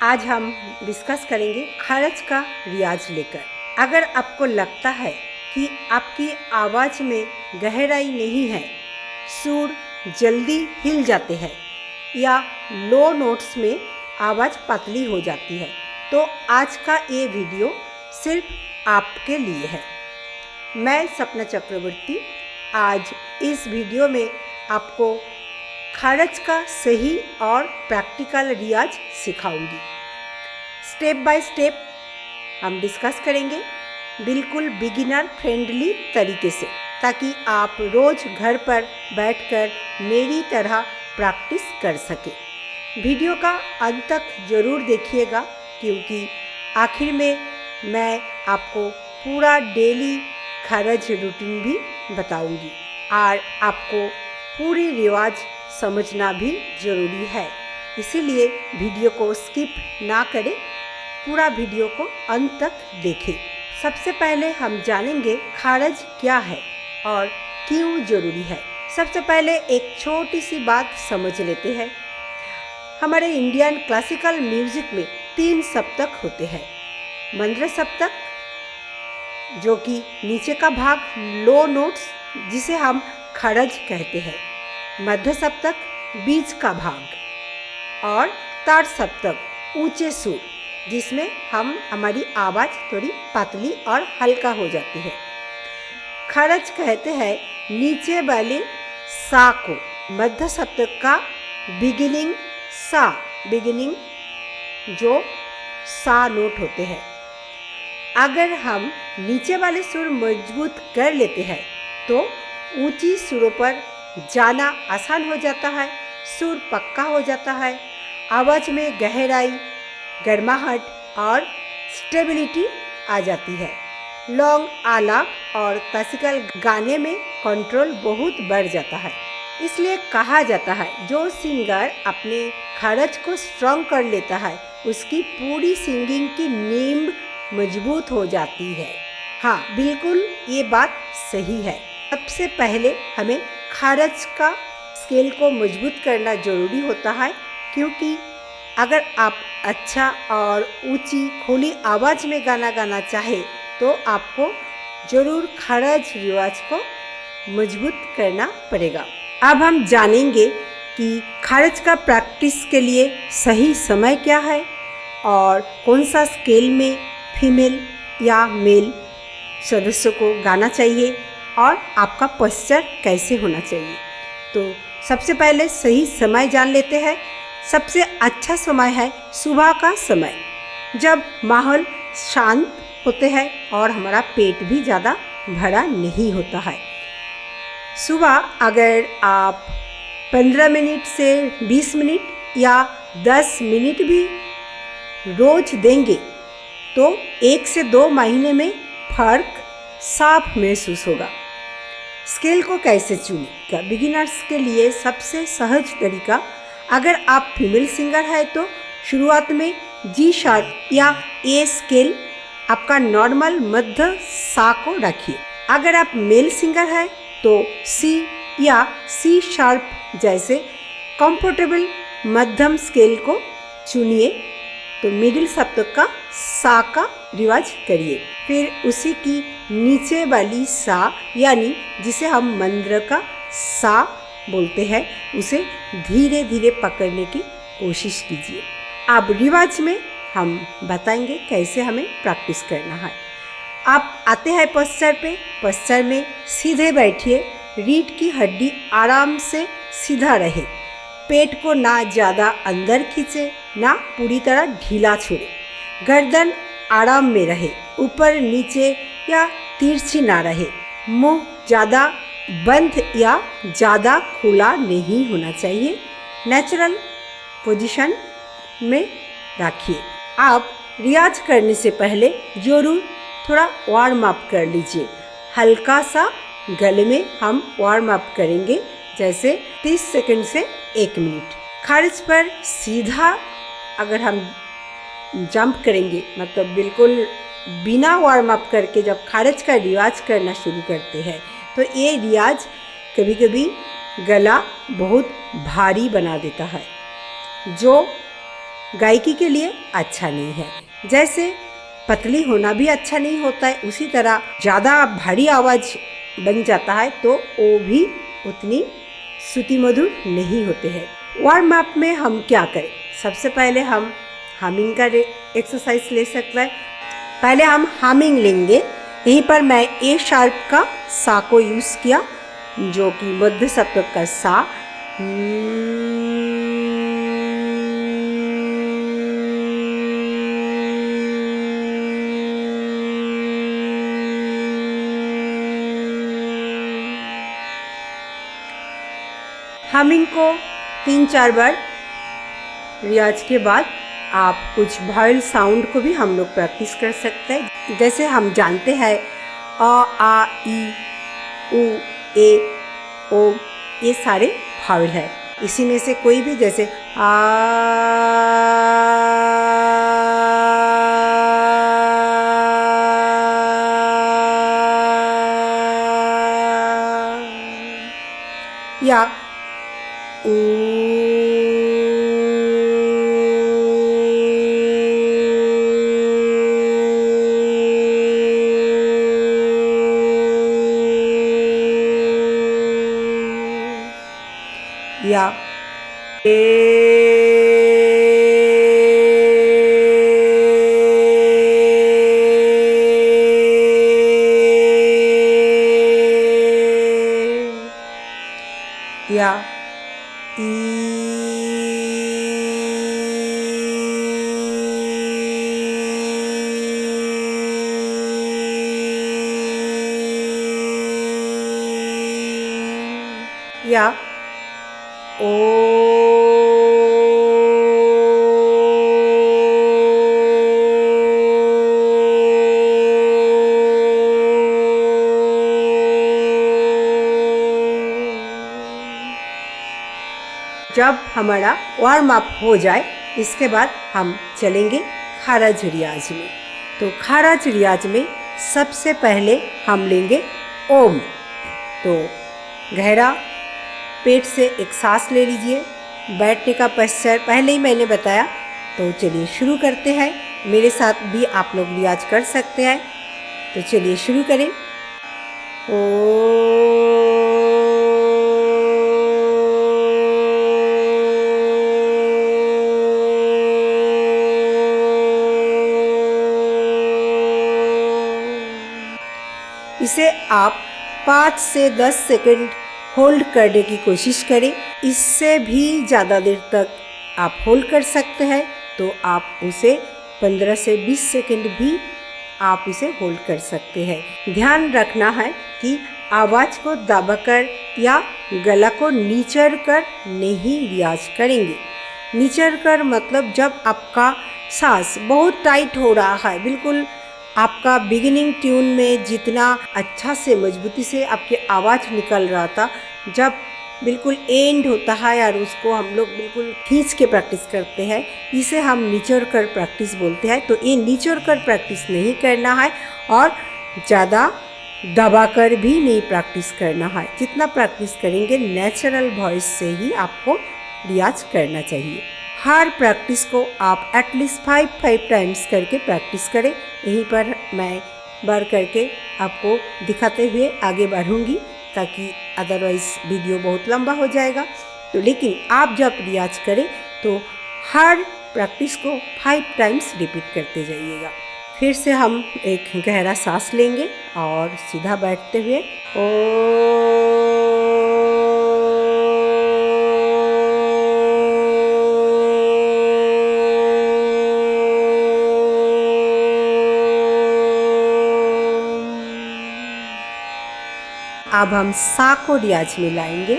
आज हम डिस्कस करेंगे खारज का रियाज लेकर। अगर आपको लगता है कि आपकी आवाज़ में गहराई नहीं है, सुर जल्दी हिल जाते हैं या लो नोट्स में आवाज़ पतली हो जाती है, तो आज का ये वीडियो सिर्फ आपके लिए है। मैं सपना चक्रवर्ती आज इस वीडियो में आपको खारज का सही और प्रैक्टिकल रियाज सिखाऊंगी। स्टेप बाय स्टेप हम डिस्कस करेंगे, बिल्कुल बिगिनर फ्रेंडली तरीके से, ताकि आप रोज़ घर पर बैठकर मेरी तरह प्रैक्टिस कर सके। वीडियो का अंत तक ज़रूर देखिएगा, क्योंकि आखिर में मैं आपको पूरा डेली खारज रूटीन भी बताऊंगी और आपको पूरी रिवाज समझना भी ज़रूरी है। इसीलिए वीडियो को स्किप ना करें, पूरा वीडियो को अंत तक देखें। सबसे पहले हम जानेंगे खारज क्या है और क्यों ज़रूरी है। सबसे पहले एक छोटी सी बात समझ लेते हैं। हमारे इंडियन क्लासिकल म्यूज़िक में 3 सप्तक होते हैं। मंद्र सप्तक, जो कि नीचे का भाग लो नोट्स जिसे हम खारज कहते हैं, मध्य सप्तक बीच का भाग और तार सप्तक ऊंचे सुर, जिसमें हमारी आवाज़ थोड़ी पतली और हल्का हो जाती है। खारज कहते हैं नीचे वाले सा को। मध्य सप्तक का बिगिनिंग जो सा नोट होते हैं। अगर हम नीचे वाले सुर मजबूत कर लेते हैं तो ऊंची सुरों पर जाना आसान हो जाता है, सुर पक्का हो जाता है, आवाज़ में गहराई, गर्माहट और स्टेबिलिटी आ जाती है। लॉन्ग आलाप और क्लासिकल गाने में कंट्रोल बहुत बढ़ जाता है। इसलिए कहा जाता है, जो सिंगर अपने खारज को स्ट्रॉन्ग कर लेता है, उसकी पूरी सिंगिंग की नींव मजबूत हो जाती है। हाँ, बिल्कुल ये बात सही है। सबसे पहले हमें खारज का स्केल को मजबूत करना ज़रूरी होता है, क्योंकि अगर आप अच्छा और ऊंची खुली आवाज़ में गाना गाना चाहे तो आपको ज़रूर खारज रिवाज को मजबूत करना पड़ेगा। अब हम जानेंगे कि खारज का प्रैक्टिस के लिए सही समय क्या है और कौन सा स्केल में फीमेल या मेल सदस्यों को गाना चाहिए और आपका पोस्चर कैसे होना चाहिए। तो सबसे पहले सही समय जान लेते हैं। सबसे अच्छा समय है सुबह का समय, जब माहौल शांत होते हैं और हमारा पेट भी ज़्यादा भरा नहीं होता है। सुबह अगर आप 15 मिनट से 20 मिनट या 10 मिनट भी रोज देंगे तो 1 से 2 महीने में फर्क साफ महसूस होगा। स्केल को कैसे चुनें? बिगिनर्स के लिए सबसे सहज तरीका, अगर आप फीमेल सिंगर है तो शुरुआत में जी शार्प या ए स्केल आपका नॉर्मल मध्य सा को रखिए। अगर आप मेल सिंगर है तो सी या सी शार्प जैसे कंफर्टेबल मध्यम स्केल को चुनिए। तो मिडिल सप्तक का सा का रिवाज करिए। फिर उसी की नीचे वाली सा, यानी जिसे हम मंद्र का सा बोलते हैं, उसे धीरे धीरे पकड़ने की कोशिश कीजिए। अब रिवाज में हम बताएंगे कैसे हमें प्रैक्टिस करना है। आप आते हैं पोस्चर पे। पोस्चर में सीधे बैठिए, रीढ़ की हड्डी आराम से सीधा रहे, पेट को ना ज़्यादा अंदर खींचे ना पूरी तरह ढीला छोड़े, गर्दन आराम में रहे, ऊपर नीचे या तिरछी ना रहे, मुंह ज़्यादा बंद या ज़्यादा खुला नहीं होना चाहिए, नेचुरल पोजीशन में रखिए। आप रियाज करने से पहले ज़रूर थोड़ा वार्म अप कर लीजिए। हल्का सा गले में हम वार्म अप करेंगे, जैसे 30 सेकंड से 1 मिनट। खारज पर सीधा अगर हम जंप करेंगे, मतलब बिल्कुल बिना वार्म अप करके जब खारज का रियाज करना शुरू करते हैं, तो ये रियाज कभी कभी गला बहुत भारी बना देता है, जो गायकी के लिए अच्छा नहीं है। जैसे पतली होना भी अच्छा नहीं होता है, उसी तरह ज़्यादा भारी आवाज़ बन जाता है तो वो भी उतनी श्रुति मधुर नहीं होते हैं। वार्म अप में हम क्या करें? सबसे पहले हम हमिंग का एक्सरसाइज ले सकते हैं। पहले हम हमिंग लेंगे। यहीं पर मैं ए शार्प का सा को यूज़ किया, जो कि मध्य सप्तक का सा। हमिंग को 3-4 बार रियाज के बाद आप कुछ वॉयल साउंड को भी हम लोग प्रैक्टिस कर सकते हैं। जैसे हम जानते हैं अ, आ, ई, उ, ए, ओ, ये सारे वॉयल है। इसी में से कोई भी, जैसे आ, या ऊ, या या या ओ, जब हमारा वार्म अप हो जाए इसके बाद हम चलेंगे खारज रियाज में। तो खारज रियाज में सबसे पहले हम लेंगे ओम। तो गहरा पेट से एक सांस ले लीजिए। बैठने का पश्चात पहले ही मैंने बताया। तो चलिए शुरू करते हैं। मेरे साथ भी आप लोग रियाज कर सकते हैं। तो चलिए शुरू करें। ओ, इसे आप 5 से 10 सेकंड होल्ड करने की कोशिश करें। इससे भी ज़्यादा देर तक आप होल्ड कर सकते हैं तो आप उसे 15 से 20 सेकंड भी आप इसे होल्ड कर सकते हैं। ध्यान रखना है कि आवाज़ को दबाकर या गला को निचर कर नहीं रियाज करेंगे। निचर कर मतलब जब आपका सांस बहुत टाइट हो रहा है, बिल्कुल आपका बिगिनिंग ट्यून में जितना अच्छा से मजबूती से आपकी आवाज़ निकल रहा था, जब बिल्कुल एंड होता है और उसको हम लोग बिल्कुल खींच के प्रैक्टिस करते हैं, इसे हम निचोड़ कर प्रैक्टिस बोलते हैं। तो ये निचोड़ कर प्रैक्टिस नहीं करना है और ज़्यादा दबा कर भी नहीं प्रैक्टिस करना है। जितना प्रैक्टिस करेंगे नेचुरल वॉइस से ही आपको रियाज करना चाहिए। हर प्रैक्टिस को आप एटलीस्ट 5 टाइम्स करके प्रैक्टिस करें। यहीं पर मैं बार करके आपको दिखाते हुए आगे बढ़ूंगी, ताकि अदरवाइज़ वीडियो बहुत लंबा हो जाएगा। तो लेकिन आप जब रियाज करें तो हर प्रैक्टिस को 5 टाइम्स रिपीट करते जाइएगा। फिर से हम एक गहरा सांस लेंगे और सीधा बैठते हुए अब हम सा को रियाज में लाएंगे।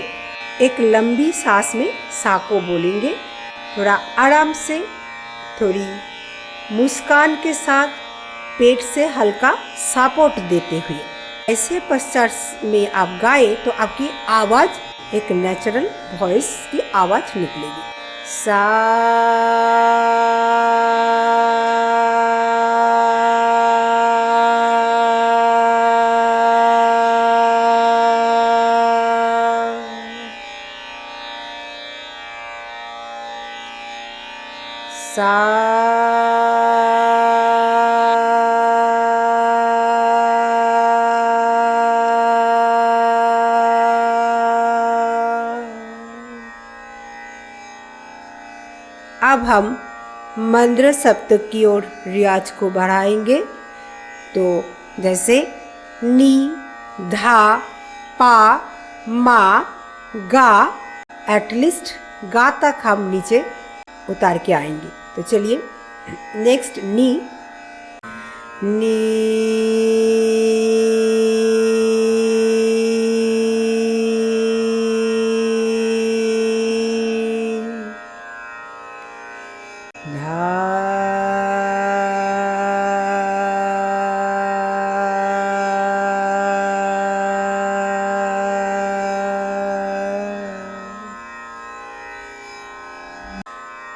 एक लंबी सांस में सा को बोलेंगे, थोड़ा आराम से, थोड़ी मुस्कान के साथ, पेट से हल्का सपोर्ट देते हुए। ऐसे पश्चात में आप गाए तो आपकी आवाज़ एक नेचुरल वॉइस की आवाज़ निकलेगी। सा सा सा अब हम मंद्र सप्तक की ओर रियाज को बढ़ाएंगे। तो जैसे नी, धा, पा, मा, गा, एटलीस्ट गा तक हम नीचे उतार के आएंगे। तो चलिए नेक्स्ट नी, नी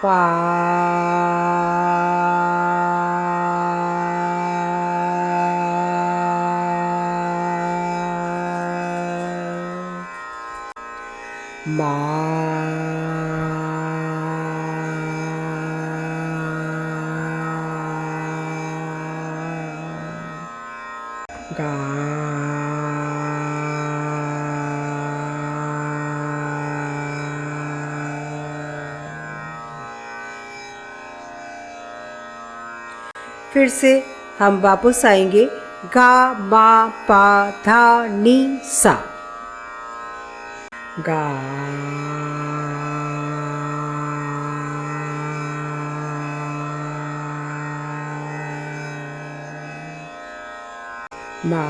पा, मा, गा, फिर से हम वापस आएंगे गा, मा, पा, धा, नी, सा। गा, मा,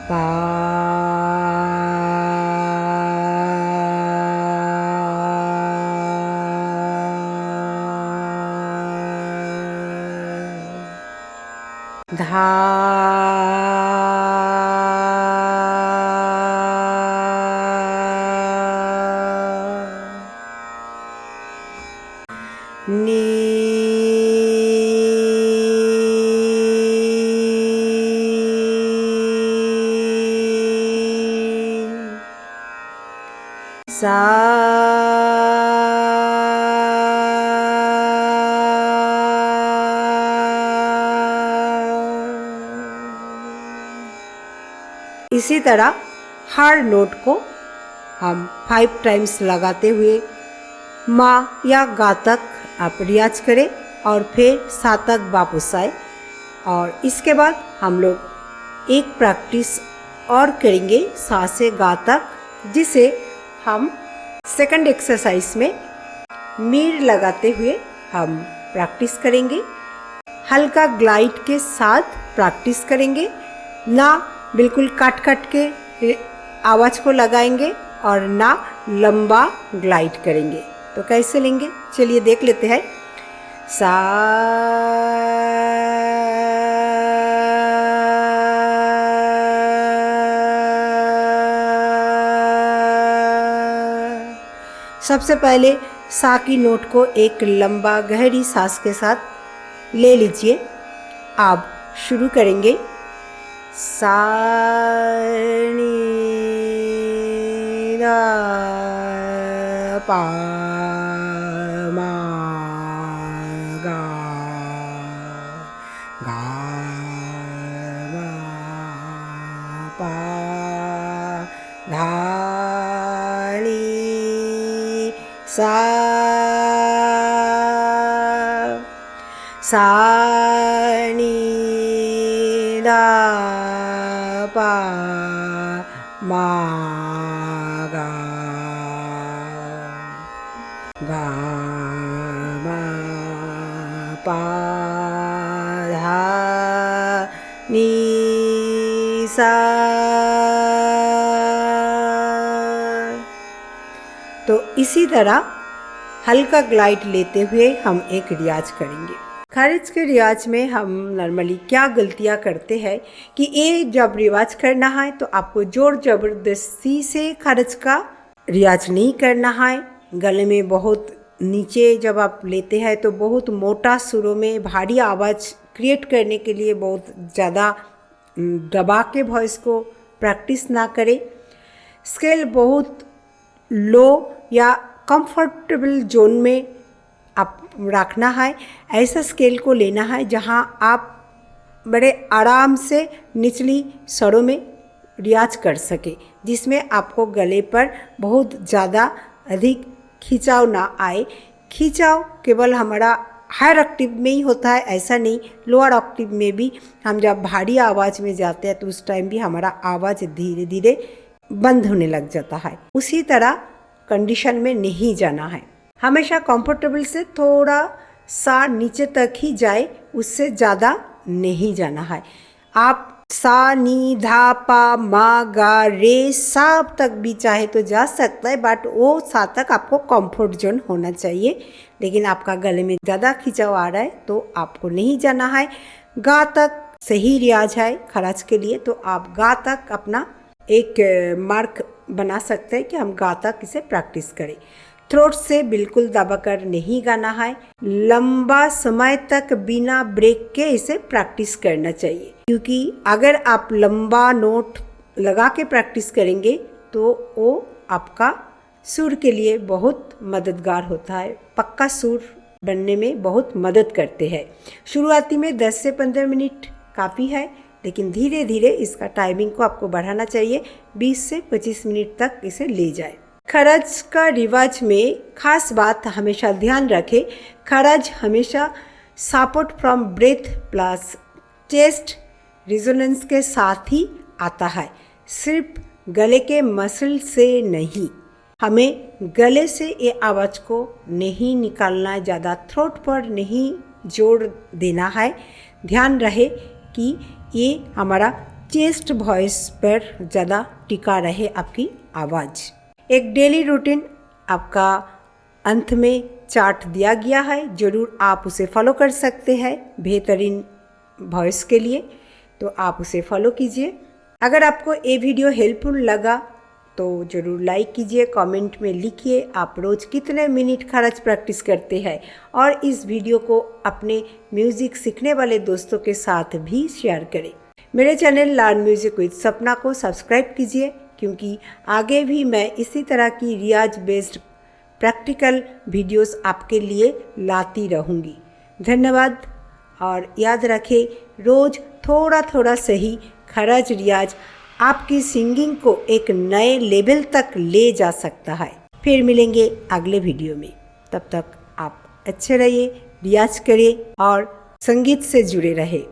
पा, धा, नी, सा, इसी तरह हर नोट को हम 5 टाइम्स लगाते हुए मा या गा तक आप रियाज करें और फिर सा तक वापस आए। और इसके बाद हम लोग एक प्रैक्टिस और करेंगे सा से गा तक, जिसे हम सेकंड एक्सरसाइज में मीर लगाते हुए हम प्रैक्टिस करेंगे। हल्का ग्लाइड के साथ प्रैक्टिस करेंगे, ना बिल्कुल काट काट के आवाज़ को लगाएंगे और ना लंबा ग्लाइड करेंगे। तो कैसे लेंगे चलिए देख लेते हैं। सा, सबसे पहले सा की नोट को एक लंबा गहरी सांस के साथ ले लीजिए। आप शुरू करेंगे सा, नी, दा, पा, मा, गा, गा, मा, पा, धा, नी, सा, सा, नी, दा, पा, मा, गा, गा, मा, पा, धा, नी, सा। तो इसी तरह हल्का ग्लाइड लेते हुए हम एक रियाज करेंगे। खारिज के रियाज में हम नॉर्मली क्या गलतियां करते हैं कि ये जब रिवाज करना है तो आपको जोर ज़बरदस्ती से खारिज का रियाज नहीं करना है। गले में बहुत नीचे जब आप लेते हैं तो बहुत मोटा सुरों में भारी आवाज़ क्रिएट करने के लिए बहुत ज़्यादा दबा के वॉइस को प्रैक्टिस ना करें। स्केल बहुत लो या कंफर्टेबल जोन में आप रखना है। ऐसा स्केल को लेना है जहां आप बड़े आराम से निचली स्वरों में रियाज कर सके, जिसमें आपको गले पर बहुत ज़्यादा अधिक खिंचाव ना आए। खिंचाव केवल हमारा हायर ऑक्टेव में ही होता है, ऐसा नहीं, लोअर ऑक्टेव में भी हम जब भारी आवाज़ में जाते हैं तो उस टाइम भी हमारा आवाज़ धीरे धीरे बंद होने लग जाता है। उसी तरह कंडीशन में नहीं जाना है। हमेशा कंफर्टेबल से थोड़ा सा नीचे तक ही जाए, उससे ज़्यादा नहीं जाना है। आप सा नी धा पा मा गा रे सा तक भी चाहे तो जा सकता है, बट वो सा तक आपको कंफर्ट जोन होना चाहिए। लेकिन आपका गले में ज़्यादा खिंचाव आ रहा है तो आपको नहीं जाना है। गा तक सही रियाज है खराज के लिए, तो आप गा तक अपना एक मार्क बना सकते हैं कि हम गा तक इसे प्रैक्टिस करें। थ्रोट से बिल्कुल दबाकर नहीं गाना है। लंबा समय तक बिना ब्रेक के इसे प्रैक्टिस करना चाहिए, क्योंकि अगर आप लंबा नोट लगा के प्रैक्टिस करेंगे तो वो आपका सुर के लिए बहुत मददगार होता है, पक्का सुर बनने में बहुत मदद करते हैं। शुरुआती में 10 से 15 मिनट काफ़ी है, लेकिन धीरे धीरे इसका टाइमिंग को आपको बढ़ाना चाहिए। 20 से 25 मिनट तक इसे ले जाए। खराज का रिवाज में खास बात हमेशा ध्यान रखें, खराज हमेशा support from breath plus chest resonance के साथ ही आता है, सिर्फ गले के मसल से नहीं। हमें गले से ये आवाज़ को नहीं निकालना है, ज़्यादा थ्रोट पर नहीं जोर देना है। ध्यान रहे कि ये हमारा चेस्ट वॉइस पर ज़्यादा टिका रहे आपकी आवाज़। एक डेली रूटीन आपका अंत में चार्ट दिया गया है, ज़रूर आप उसे फॉलो कर सकते हैं बेहतरीन वॉइस के लिए, तो आप उसे फॉलो कीजिए। अगर आपको ये वीडियो हेल्पफुल लगा तो ज़रूर लाइक कीजिए, कमेंट में लिखिए आप रोज़ कितने मिनट खराज प्रैक्टिस करते हैं, और इस वीडियो को अपने म्यूज़िक सीखने वाले दोस्तों के साथ भी शेयर करें। मेरे चैनल लर्न म्यूज़िक विद सपना को सब्सक्राइब कीजिए, क्योंकि आगे भी मैं इसी तरह की रियाज बेस्ड प्रैक्टिकल वीडियोस आपके लिए लाती रहूँगी। धन्यवाद, और याद रखें रोज़ थोड़ा थोड़ा सही खराज रियाज आपकी सिंगिंग को एक नए लेवल तक ले जा सकता है। फिर मिलेंगे अगले वीडियो में, तब तक आप अच्छे रहिए, रियाज करें और संगीत से जुड़े रहें।